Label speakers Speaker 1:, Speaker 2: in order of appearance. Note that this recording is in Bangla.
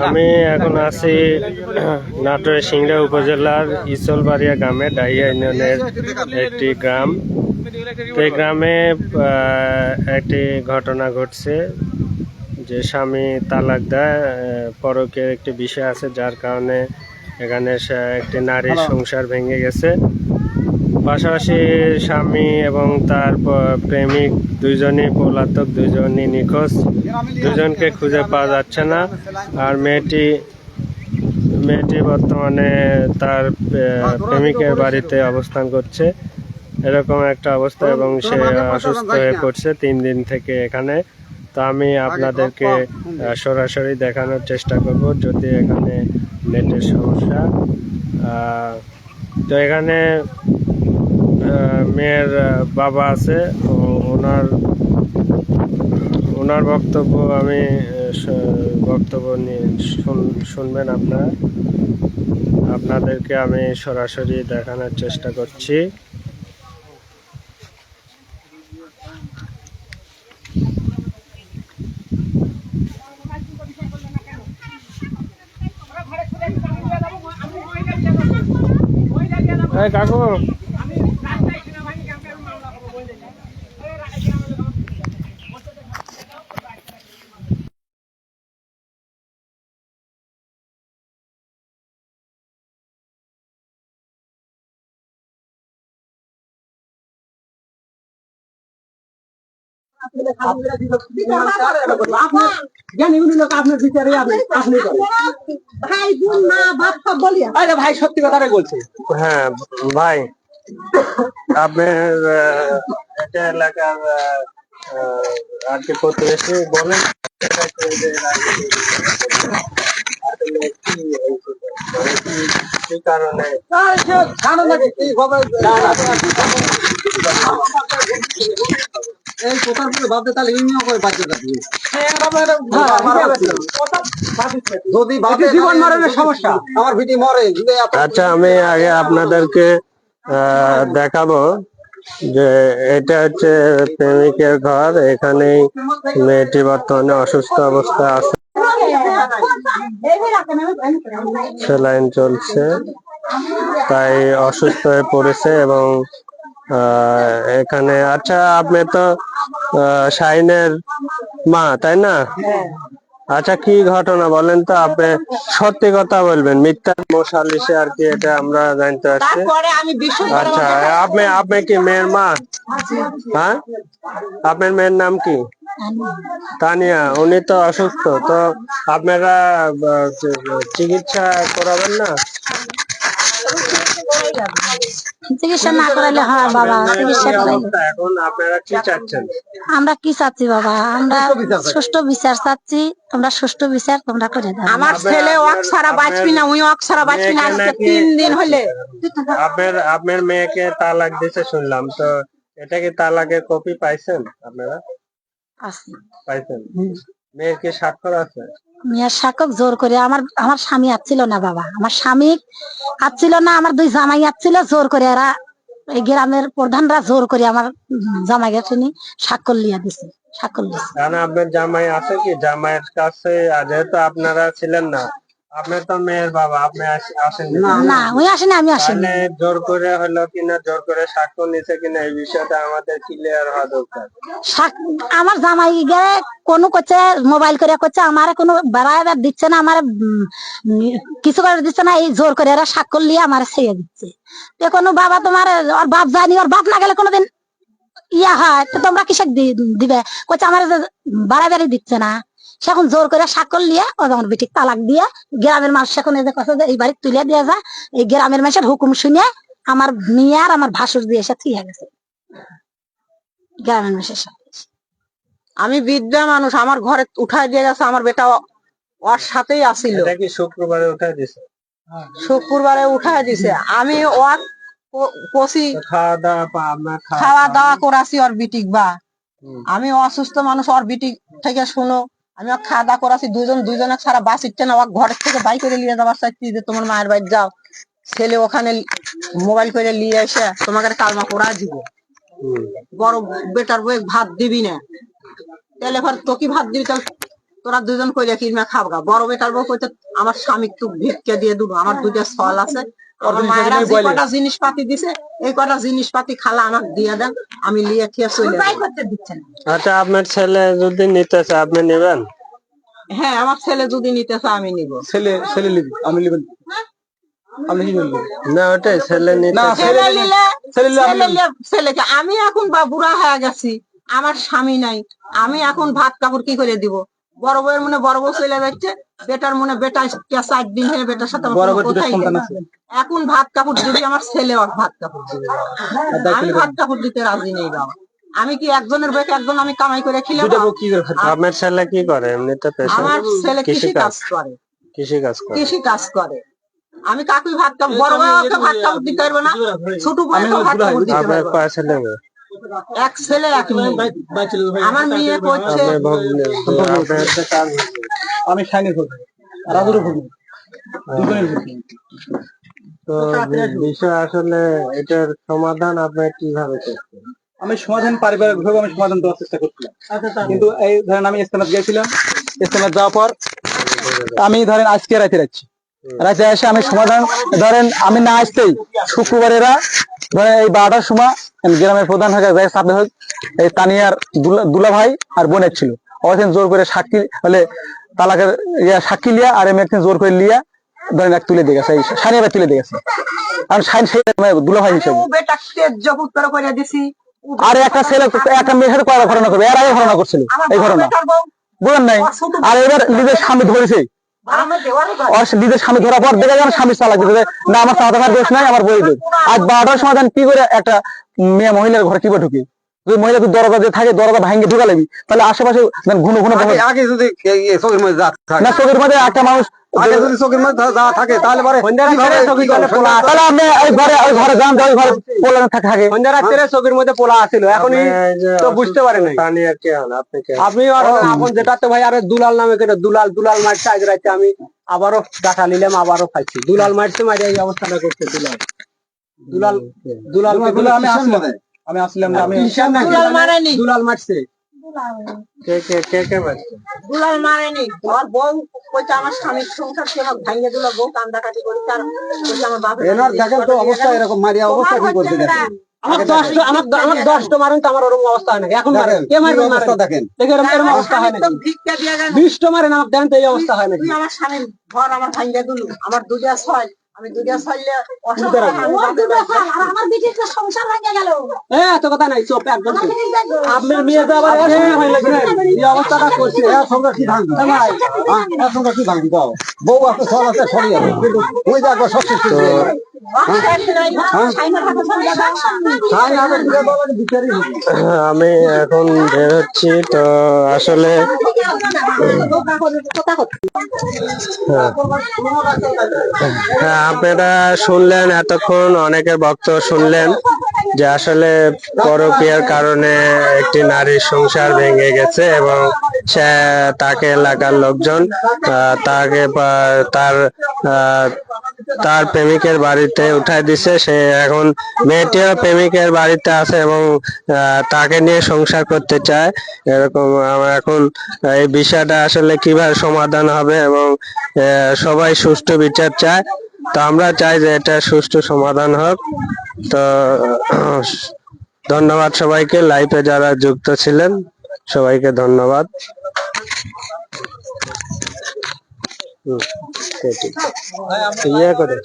Speaker 1: আমি এখন আছি নাটোরের সিংড়া উপজেলার ইসলবাড়িয়া গ্রামে, ডাইয়া ইউনিয়নের একটি গ্রাম। এই গ্রামে একটি ঘটনা ঘটছে যে স্বামী তালাক দেয়, পরকের একটি বিষয় আছে, যার কারণে এখানে একটি নারীর সংসার ভেঙে গেছে। পাশাপাশি স্বামী এবং তার প্রেমিক দুইজনই পলাতক, দুইজনই নিখোঁজ, দুজনকে খুঁজে পাওয়া যাচ্ছে না। আর মেয়েটি বর্তমানে তার প্রেমিকের বাড়িতে অবস্থান করছে, এরকম একটা অবস্থা, এবং সে অসুস্থ হয়ে পড়ছে 3 দিন থেকে এখানে। তো আমি আপনাদেরকে সরাসরি দেখানোর চেষ্টা করব যদি এখানে নেটের সমস্যা। তো এখানে মেয়ের বাবা আছে, ওনার বক্তব্য নিয়ে শুনবেন আপনাদেরকে আমি সরাসরি দেখানোর চেষ্টা করছি। কাকু,
Speaker 2: ভাই সত্যি কথাটাই বলছে।
Speaker 1: হ্যাঁ ভাই, আপনার এটা এলাকার আর কি প্রতিবেশী বলেন কি কারণে
Speaker 2: এই কোথার করে ভাবতে তাহলে ইউনিয়ন করে বাচ্চা যদি জীবন মরণের সমস্যা আমার ভিটি মরে।
Speaker 1: আচ্ছা, আমি আগে আপনাদেরকে দেখাবো যে এটা হচ্ছে প্রেমিকের ঘর। এখানেই মেয়েটি বর্তমানে অসুস্থ অবস্থা আছে, স্যালাইন চলছে, তাই অসুস্থ হয়ে পড়েছে। এবং এখানে আচ্ছা, আপনি তো শাহিনের মা, তাই না? আচ্ছা, কি ঘটনা বলেন তো? আপনি সত্যি কথা বলবেন, মিথ্যা মশালিশে আর কি, এটা আমরা জানতে পারছি। আচ্ছা, আপনি কি মেয়ের মা? হ্যাঁ, আপনার মেয়ের নাম কি? তানিয়া। উনি তো অসুস্থ, তো আপনারা চিকিৎসা করাবেন না?
Speaker 3: চিকিৎসা না করাইলে হয় বাবা? চিকিৎসা
Speaker 1: এখন আপনারা কি চাচ্ছেন?
Speaker 3: আমরা কি চাচ্ছি বাবা? আমরা সুষ্ঠু বিচার চাচ্ছি। তোমরা সুষ্ঠু বিচার তোমরা করে দাও।
Speaker 2: আমার ছেলে অক্সারা বাঁচবি না, ওই অক্সারা বাঁচবি না। আজকে 3 দিন হলে
Speaker 1: আপনার মেয়েকে তালাক দিতে শুনলাম, তো এটা কি তালাকের কপি পাইছেন আপনারা? পাইছেন? মেয়ের কি স্বাক্ষর আছে?
Speaker 3: মেয়ের সাক্ষর জোর করে আমার স্বামী আসছিল না বাবা, আমার স্বামী আসছিল না, আমার 2 জামাই আসছিল, জোর করে এরা এই গ্রামের প্রধানরা জোর করে আমার জামাইকে চিনি স্বাক্ষর লিয়া দিছে, স্বাক্ষর দিছে।
Speaker 1: আপনার জামাই আছে কি? জামাইয়ের কাছে যেহেতু আপনারা ছিলেন না, আপনি তো মেয়ের বাবা, আপনি আসেন
Speaker 3: না? ওই আসেনি, আমি আসিনি।
Speaker 1: জোর করে হলো কিনা, জোর করে স্বাক্ষর নিছে কিনা, এই বিষয়টা আমাদের ক্লিয়ার হওয়া দরকার।
Speaker 3: আমার জামাই গে কোনো করছে, মোবাইল করে করছে, আমার কোনো বেড়াইবার দিচ্ছে না, আমার কিছু করে দিচ্ছে না, এই জোর করে এরা স্বাক্ষর নিয়ে আমার ছেড়ে দিচ্ছে। কোনো বাবা তোমার ওর বাপ জানি, ওর বাপ না গেলে কোনোদিন ইয়া হয়, তো তোমরা কিসে দিবে? করছে আমার বাড়াবাড়ি দিচ্ছে না, সেখন জোর করে স্বাক্ষর নিয়ে ও আমার বেটি তালাক দিয়ে গ্রামের মানুষ এখন এই যে কথা এই বাড়ি তুলে দিয়ে যায়, এই গ্রামের মানুষের হুকুম শুনে আমার মেয়ে আর আমার ভাসুর দিয়ে এসে থিয়ে গেছে গ্রামের মানুষের সাথে।
Speaker 2: আমি বিদ্যা মানুষ, আমার ঘরে উঠায় দিয়ে গেছে, আমার বেটা ওর সাথেই আসিল।
Speaker 1: শুক্রবারে উঠায় দিছে?
Speaker 2: শুক্রবারে উঠায় দিছে। আমি ওর খাওয়া দাওয়া করাছি ওর বিটিক, বা আমি অসুস্থ মানুষ, ওর বিটিক থেকে শুনো আমি খাওয়া দাওয়া করাছি। দুজনে ছাড়া বাঁচিচ্ছে না, ওর ঘরের থেকে বাই করে নিয়ে যাবার চাইছি যে তোমার মায়ের বাড়ি যাও, ছেলে ওখানে মোবাইল করে নিয়ে এসে তোমাকে কালমা পড়া দিব, বড় বেটার বই ভাত দিবি না। তাহলে এবার তোকে ভাত দিবি, তাহলে তোরা দুজন কইরা কিনা খাবগা। বড় বেটার বউ কইতে আমার স্বামী একটু ভিক্ষা দিয়ে দেবো, আমার দুইটা ছল আছে, আমার মায়েরা যে কটা জিনিসপাতি দিছে এই কটা জিনিসপাতি খালা আমাকে দিয়ে দেন, আমি লিয়ে খেয়ে চলে যাবো।
Speaker 1: আচ্ছা, আপনার ছেলে যদি নিতে চায় আপনি নেবেন?
Speaker 2: হ্যাঁ, আমার ছেলে যদি নিতে চায় আমি নিব।
Speaker 4: ছেলে নিবি, আমি নিবেন? আপনি কি বলবেন?
Speaker 1: না, ওটাই ছেলে নিতে
Speaker 4: না,
Speaker 2: ছেলেকে আমি এখন বা বুড়া হয়ে গেছি, আমার স্বামী নাই, আমি এখন ভাত কাপড় কি করে দিব? বড় বউয়ের মনে বড় বউ চলে যাচ্ছে, বেটার মনে বেটা 4 দিন হয়ে বেটার সাথে আমার কোনো কথাই নেই। এখন ভাত কাপড় দিবি, আমার ছেলে ভাত কাপড় দিবে, আমি ভাত কাপড় দিতে রাজি নেই বাবা। আমি কি একজনের বেকে একজন আমি কামাই করে খেলে?
Speaker 1: আপনার ছেলে কি করে এমনিতে পেশা?
Speaker 2: আমার ছেলে কৃষি কাজ করে। কৃষি কাজ করে। আমি কাকুই ভাত কাপড়, বড় বউকে ভাত কাপড় দিতে পারবো না, ছোট বউকে ভাত কাপড় দিতে
Speaker 1: আপনার
Speaker 2: পারবো না।
Speaker 1: কয় ছেলে মেয়ে?
Speaker 2: এক ছেলে এক মেয়ে। আমার মেয়ে করছে
Speaker 4: আমি শাইনের ভোগ, রাজুর ভোগ, দুজনের ভোগ।
Speaker 1: তো বিষয় আসলে এটার সমাধান আপনার কিভাবে করছেন?
Speaker 4: আমি সমাধান পারিবারিক ভাবে আমি সমাধান দেওয়ার চেষ্টা করছিলাম, কিন্তু এই ধরেন আমি ইস্তেমাত গিয়েছিলাম, ইস্তেমাত যাওয়ার পর আমি ধরেন আজকে রাতে এসে আমি সমাধান ধরেন আমি না আসতেই শুক্রবারেরা ধরেন এই 12টার সময় গ্রামের প্রধান হয়ে সাথে এই তানিয়ার দুলা ভাই আর বোনের ছিল, অবশ্যই জোর করে সাক্ষী হলে তালাকের সাক্ষী লিয়া আর এমনি একদিন জোর করে লিয়া ধরেন এক তুলে দিয়ে গেছে, এই সানি এবার তুলে দিয়ে গেছে, কারণ সাইন সেই দুলা ভাই হিসেবে। আর একটা ছেলে একটা মেয়ের সাথে কয়টা ঘটনা করবে, এর আগে ঘটনা করছিল এই ঘটনা, বুঝলেন নাই? আর এবার নিজের স্বামী ধরেছে, নিজের স্বামী ধরার পর দেখে যেন স্বামী চালাক দিতে না, আমার চালাকার দোষ নাই, আমার বইদের। আজ 12টার সময় কি করে একটা মেয়ে মহিলার ঘরে কিভাবে ঢুকে? যদি মহিলা দরজা দিয়ে থাকে, দরজা ভাঙে ঢুকা লাগবি, তাহলে আশেপাশে ঘুনো ঘুনো
Speaker 5: আগে যদি চোখের মধ্যে
Speaker 4: না, চোখের মধ্যে একটা মানুষ
Speaker 5: আগে যদি চোখের মধ্যে যা থাকে তাহলে
Speaker 4: তাহলে আপনি ওই ঘরে যান, ওই ঘরে পোলা থাকে,
Speaker 5: চোখের মধ্যে পোলা আছিল, এখনই তো বুঝতে পারে নাই। আপনি এখন যেটা তো ভাই আরে দুলাল নামে কেন দুলাল মারছে, আজ রাতে আমি আবারও ডাটা নিলাম, আবারও খাইছি। দুলাল মারছে, মারি এই অবস্থাটা করছে। দুলাল
Speaker 4: আমি আসলাম না, আমি
Speaker 5: দুলাল মারছে।
Speaker 2: দুলাল মারেনি, আমার বউ কইতে আমার স্বামীর সংসার ছিল ভাঙিয়ে দিল, বউ কান্দাকাটি করি, তার আমার বাপের
Speaker 5: এনার দেখেন তো অবস্থা, এরকম মারিয়া অবস্থা কি করছে দেখেন। আমার 10টা মারেন তো আমার ওরকম অবস্থা হয় নাকি? এখন মারেন কে মারবেন? অবস্থা দেখেন, এরকম অবস্থা হয় নাকি?
Speaker 2: ভিক্ষা দিয়ে গেল
Speaker 5: 20টা মারেন আমার, দেখেন তো এই অবস্থা হয় নাকি?
Speaker 2: তুই আমার স্বামীর ঘর আমার ভাঙিয়ে দিল, আমার দুইটা ছয়, আমি দুইটা ছয়লে
Speaker 3: আমার বিটির তো সংসার ভেঙে গেল।
Speaker 5: এত কথা নাই, চোপ একদম চুপ। আপনার মেয়ে তো আবার এই অবস্থাটা করছে,
Speaker 4: সংসার কি ভাঙবে? সংসার কি ভাঙবে? বউ আছে, সব আছে, সবই আছে, কিন্তু ওই যে একবার সব শেষ করে দিল।
Speaker 1: আমি এখন বের হচ্ছি, তো আসলে হ্যাঁ, আপনারা শুনলেন এতক্ষণ অনেকের বক্তব্য শুনলেন যে আসলে পরকীয়ার কারণে একটি নারীর সংসার ভেঙে গেছে এবং সে তাকে এলাকার লোকজন তার প্রেমিকের বাড়িতে উঠায় দিছে। সে এখন মেয়েটিও প্রেমিকের বাড়িতে আছে এবং তাকে নিয়ে সংসার করতে চায়। এরকম এখন এই বিষয়টা আসলে কিভাবে সমাধান হবে এবং সবাই সুষ্ঠু বিচার চায়, তো আমরা চাই যে এটা সুষ্ঠু সমাধান হোক। তো ধন্যবাদ সবাইকে, লাইভে যারা যুক্ত ছিলেন সবাইকে ধন্যবাদ। ঠিক ইয়ে করে